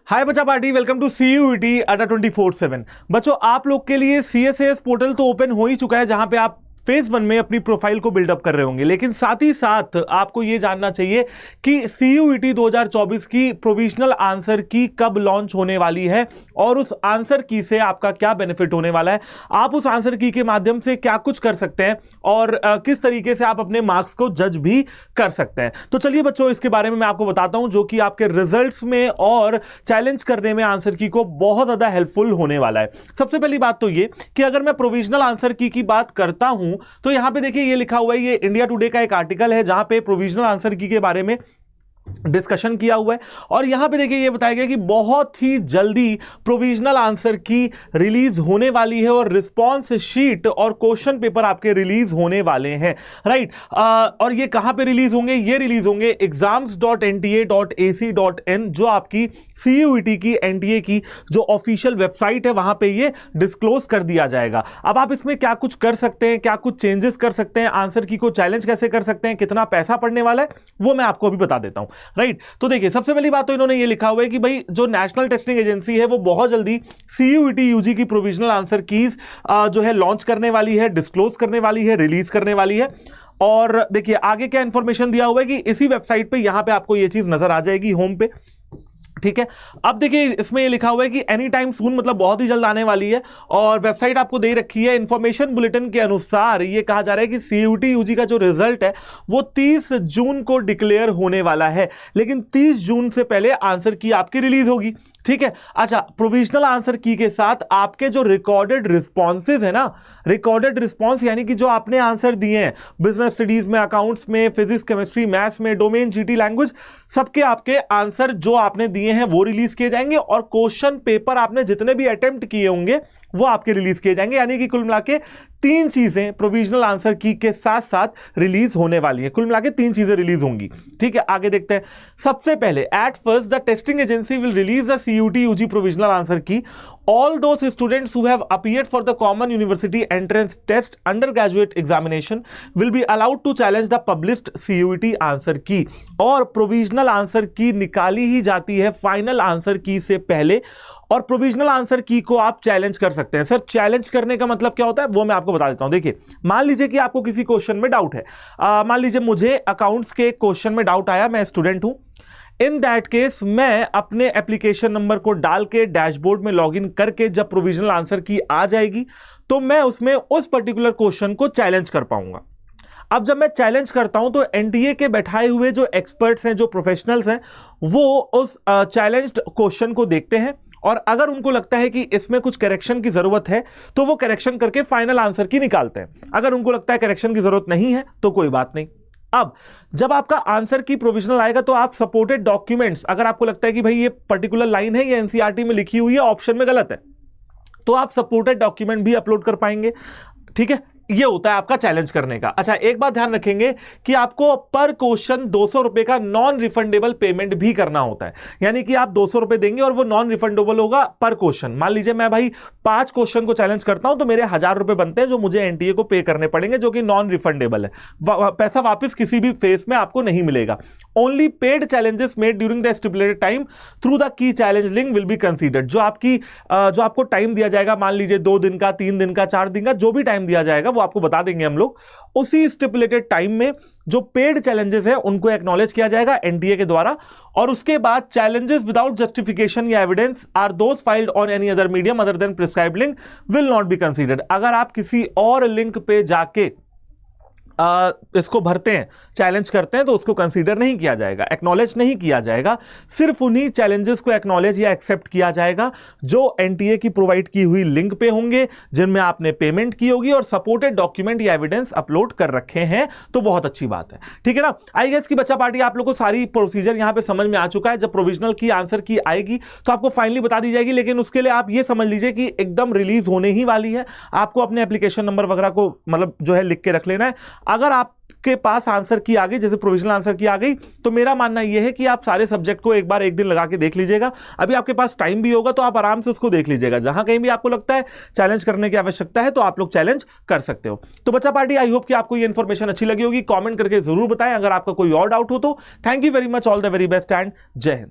हाय बच्चा party, welcome to CUET अड्डा 24/7। बच्चों, आप लोग के लिए CSAS पोर्टल तो ओपन हो ही चुका है, जहां पे आप फेज 1 में अपनी प्रोफाइल को बिल्डअप कर रहे होंगे। लेकिन साथ ही साथ आपको यह जानना चाहिए कि CUET 2024 की प्रोविजनल आंसर की कब लॉन्च होने वाली है और उस आंसर की से आपका क्या बेनिफिट होने वाला है, आप उस आंसर की के माध्यम से क्या कुछ कर सकते हैं और किस तरीके से आप अपने मार्क्स को जज भी कर सकते हैं। तो चलिए बच्चों, इसके बारे में मैं आपको बताता हूं, जो कि आपके रिजल्ट्स में और चैलेंज करने में आंसर की को बहुत ज्यादा हेल्पफुल होने वाला है। सबसे पहली बात तो ये कि अगर मैं प्रोविजनल आंसर की बात करता हूं तो यहां पे देखिए ये लिखा हुआ है, ये इंडिया टुडे का एक आर्टिकल है जहां पे प्रोविजनल आंसर की के बारे में डिस्कशन किया हुआ है। और यहां पे देखिए ये बताया गया कि बहुत ही जल्दी प्रोविजनल आंसर की रिलीज होने वाली है और रिस्पांस शीट और क्वेश्चन पेपर आपके रिलीज होने वाले हैं, राइट। और ये कहां पे रिलीज होंगे? ये रिलीज होंगे exams.nta.ac.in, जो आपकी CUET की NTA की जो ऑफिशियल वेबसाइट है, वहां पे ये डिस्क्लोज कर दिया जाएगा। अब आप इसमें क्या कुछ कर सकते हैं, क्या कुछ चेंजेस कर सकते हैं, आंसर की को चैलेंज कैसे कर सकते हैं, कितना पैसा पड़ने वाला है, वो मैं आपको अभी बता देता हूं, राइट। तो देखिए, सबसे पहली बात तो इन्होंने ये लिखा हुआ है कि भाई जो नेशनल टेस्टिंग एजेंसी है वो बहुत जल्दी CUET UG की प्रोविजनल आंसर कीज जो है लॉन्च करने वाली है, डिस्क्लोज करने वाली है, रिलीज करने वाली है। और देखिए आगे क्या इंफॉर्मेशन दिया हुआ है कि इसी वेबसाइट पे यहां पे आपको ये चीज नजर आ जाएगी होम पे, ठीक है। अब देखिए इसमें ये लिखा हुआ है कि एनी टाइम सून, मतलब बहुत ही जल्द आने वाली है। और वेबसाइट आपको दे रखी है। इंफॉर्मेशन बुलेटिन के अनुसार ये कहा जा रहा है कि CUET UG का जो रिजल्ट है वो 30 जून को डिक्लेयर होने वाला है, लेकिन 30 जून से पहले आंसर की आपकी रिलीज होगी, ठीक है। अच्छा, प्रोविजनल आंसर की के साथ आपके जो रिकॉर्डेड रिस्पॉन्सेज है ना, रिकॉर्डेड रिस्पॉन्स यानी कि जो आपने आंसर दिए हैं बिजनेस स्टडीज में, अकाउंट्स में, फिजिक्स, केमिस्ट्री, मैथ्स में, डोमेन, GT, लैंग्वेज, सबके आपके आंसर जो आपने दिए हैं वो रिलीज किए जाएंगे। और क्वेश्चन पेपर आपने जितने भी अटेम्प्ट किए होंगे वो आपके रिलीज किए जाएंगे। यानी कि कुल मिला के 3 चीजें प्रोविजनल आंसर की के साथ साथ रिलीज होने वाली है। कुल मिला के 3 चीजें रिलीज होंगी, ठीक है। आगे देखते हैं। सबसे पहले, at first the testing agency will release the CUET UG provisional answer की। All those students who have appeared for the common university entrance test undergraduate examination will be allowed to challenge the published CUET answer की। और provisional answer की निकाली ही जाती है final answer की से पहले, और प्रोविजनल आंसर की को आप चैलेंज कर सकते हैं। सर, चैलेंज करने का मतलब क्या होता है वो मैं आपको बता देता हूं। देखिए, मान लीजिए कि आपको किसी क्वेश्चन में डाउट है। मान लीजिए मुझे अकाउंट्स के क्वेश्चन में डाउट आया, मैं स्टूडेंट हूं। इन दैट केस मैं अपने एप्लीकेशन नंबर को डाल के डैशबोर्ड में लॉगिन करके जब प्रोविजनल आंसर की आ जाएगी तो मैं उसमें उस पर्टिकुलर क्वेश्चन को चैलेंज कर पाऊंगा। अब जब मैं चैलेंज करता हूं तो NTA के बैठाए हुए जो एक्सपर्ट्स हैं, जो प्रोफेशनल्स हैं, वो उस चैलेंज्ड क्वेश्चन को देखते हैं और अगर उनको लगता है कि इसमें कुछ करेक्शन की जरूरत है तो वो करेक्शन करके फाइनल आंसर की निकालते हैं। अगर उनको लगता है करेक्शन की जरूरत नहीं है तो कोई बात नहीं। अब जब आपका आंसर की प्रोविजनल आएगा तो आप सपोर्टेड डॉक्यूमेंट्स, अगर आपको लगता है कि भाई ये पर्टिकुलर लाइन है, ये NCERT में लिखी हुई है, ऑप्शन में गलत है, तो आप सपोर्टेड डॉक्यूमेंट भी अपलोड कर पाएंगे, ठीक है। ये होता है आपका चैलेंज करने का। अच्छा, एक बात ध्यान रखेंगे कि आपको पर क्वेश्चन 200 रुपए का नॉन रिफंडेबल पेमेंट भी करना होता है। यानी कि आप 200 रुपए देंगे और वो नॉन रिफंडेबल होगा पर क्वेश्चन। मान लीजिए मैं भाई 5 क्वेश्चन को चैलेंज करता हूं तो मेरे 1000 रुपए बनते हैं, जो मुझे NTA को पे करने पड़ेंगे, जो कि नॉन रिफंडेबल है। पैसा वापस किसी भी फेस में आपको नहीं मिलेगा। Only paid challenges made during the stipulated time through the key challenge link will be considered. जो आपको टाइम दिया जाएगा, मान लीजिए 2 दिन का, 3 दिन का, 4 दिन का, जो भी टाइम दिया जाएगा वो आपको बता देंगे हम लोग। उसी स्टिपुलेटेड टाइम में जो पेड चैलेंजेस है उनको एक्नॉलेज किया जाएगा NTA के द्वारा। और उसके बाद चैलेंजेस विदाउट जस्टिफिकेशन या evidence are those filed on any other medium other than prescribed link will not be considered. अगर आप किसी और लिंक पे जाके इसको भरते हैं, चैलेंज करते हैं, तो उसको कंसीडर नहीं किया जाएगा, एक्नॉलेज नहीं किया जाएगा। सिर्फ उन्हीं चैलेंजेस को एक्नॉलेज या एक्सेप्ट किया जाएगा जो NTA की प्रोवाइड की हुई लिंक पे होंगे, जिनमें आपने पेमेंट की होगी और सपोर्टेड डॉक्यूमेंट या एविडेंस अपलोड कर रखे हैं। तो बहुत अच्छी बात है, ठीक है ना। आई गेस कि बच्चा पार्टी आप लोग को सारी प्रोसीजर यहां पे समझ में आ चुका है। जब प्रोविजनल की आंसर की आएगी तो आपको फाइनली बता दी जाएगी, लेकिन उसके लिए आप ये समझ लीजिए कि एकदम रिलीज होने ही वाली है। आपको अपने एप्लीकेशन नंबर वगैरह को मतलब जो है लिख के रख लेना है। अगर आपके पास आंसर की आ गई, जैसे प्रोविजनल आंसर की आ गई, तो मेरा मानना यह है कि आप सारे सब्जेक्ट को एक बार एक दिन लगा के देख लीजिएगा। अभी आपके पास टाइम भी होगा तो आप आराम से उसको देख लीजिएगा। जहां कहीं भी आपको लगता है चैलेंज करने की आवश्यकता है तो आप लोग चैलेंज कर सकते हो। तो बच्चा पार्टी, आई होप कि आपको ये इंफॉर्मेशन अच्छी लगी होगी। कमेंट करके जरूर बताएं। अगर आपका कोई और डाउट हो तो thank you very much, all the very best and जय हिंद।